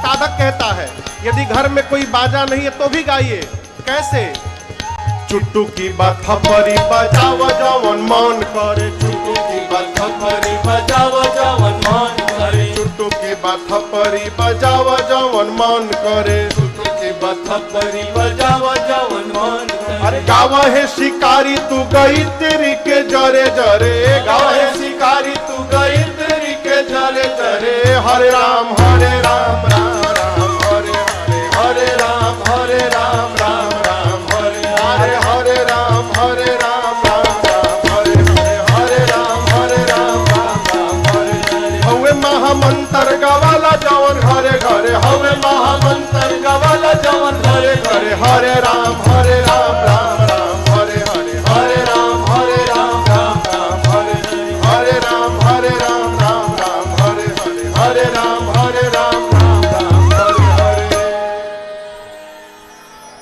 साधक कहता है यदि घर में कोई बाजा नहीं है तो भी गाइए। कैसे? चुटुकी थपरी बजाव जवन मन करे, चुटुकी थपरी बजाव जवन मन करे, चुटुकी थपरी बजाव जवन मन करे, चुटुकी थपरी बजाव जवन मन करे। अरे गावा है शिकारी तू गई तेरी के जरे जरे, गावा है शिकारी तू गई तेरी के जरे जरे। हरे राम हरे राम